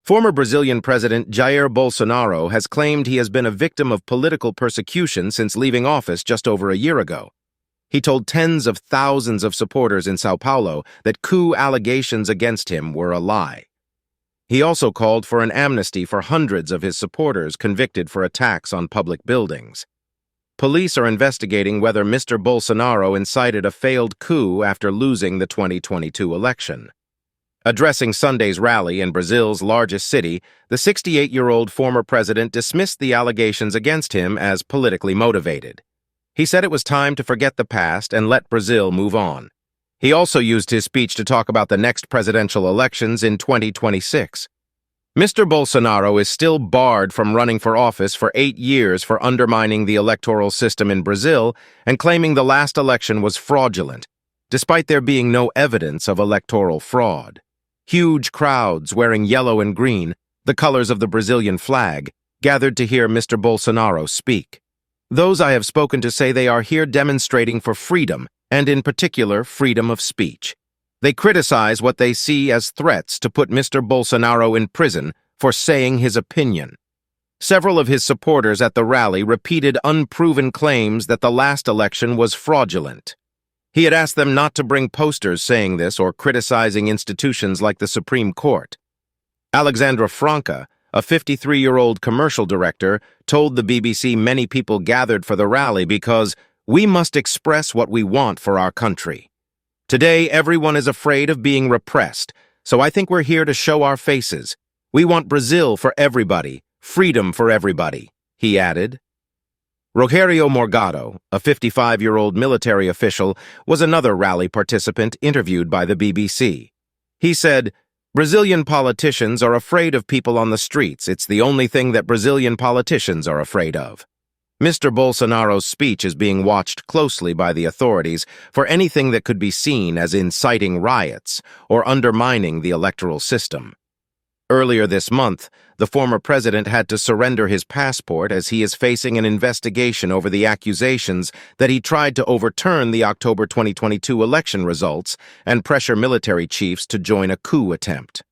Former Brazilian President Jair Bolsonaro has claimed he has been a victim of political persecution since leaving office just over a year ago. He told tens of thousands of supporters in São Paulo that coup allegations against him were a lie. He also called for an amnesty for hundreds of his supporters convicted for attacks on public buildings. Police are investigating whether Mr. Bolsonaro incited a failed coup after losing the 2022 election. Addressing Sunday's rally in Brazil's largest city, the 68-year-old former president dismissed the allegations against him as politically motivated. He said it was time to forget the past and let Brazil move on. He also used his speech to talk about the next presidential elections in 2026. Mr. Bolsonaro is still barred from running for office for 8 years for undermining the electoral system in Brazil and claiming the last election was fraudulent, despite there being no evidence of electoral fraud. Huge crowds wearing yellow and green, the colors of the Brazilian flag, gathered to hear Mr. Bolsonaro speak. Those I have spoken to say they are here demonstrating for freedom, and in particular, freedom of speech. They criticize what they see as threats to put Mr. Bolsonaro in prison for saying his opinion. Several of his supporters at the rally repeated unproven claims that the last election was fraudulent. He had asked them not to bring posters saying this or criticizing institutions like the Supreme Court. Alexandra Franca, a 53-year-old commercial director, told the BBC many people gathered for the rally because we must express what we want for our country. Today, everyone is afraid of being repressed, so I think we're here to show our faces. We want Brazil for everybody, freedom for everybody, he added. Rogerio Morgado, a 55-year-old military official, was another rally participant interviewed by the BBC. He said, "Brazilian politicians are afraid of people on the streets. It's the only thing that Brazilian politicians are afraid of." Mr. Bolsonaro's speech is being watched closely by the authorities for anything that could be seen as inciting riots or undermining the electoral system. Earlier this month, the former president had to surrender his passport as he is facing an investigation over the accusations that he tried to overturn the October 2022 election results and pressure military chiefs to join a coup attempt.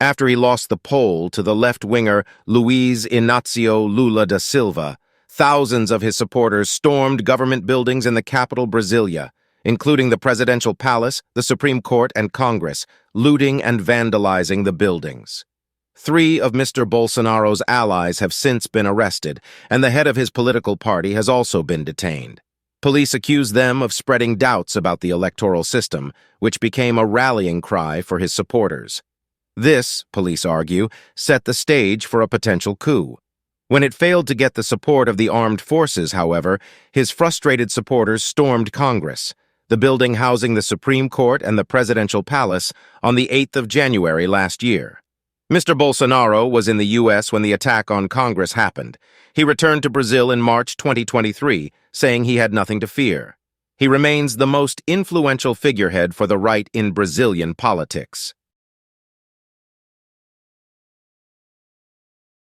After he lost the poll to the left-winger Luiz Inácio Lula da Silva, thousands of his supporters stormed government buildings in the capital Brasilia, including the presidential palace, the Supreme Court, and Congress, looting and vandalizing the buildings. 3 of Mr. Bolsonaro's allies have since been arrested, and the head of his political party has also been detained. Police accuse them of spreading doubts about the electoral system, which became a rallying cry for his supporters. This, police argue, set the stage for a potential coup. When it failed to get the support of the armed forces, however, his frustrated supporters stormed Congress, the building housing the Supreme Court and the presidential palace, on the 8th of January last year. Mr. Bolsonaro was in the U.S. when the attack on Congress happened. He returned to Brazil in March 2023, saying he had nothing to fear. He remains the most influential figurehead for the right in Brazilian politics.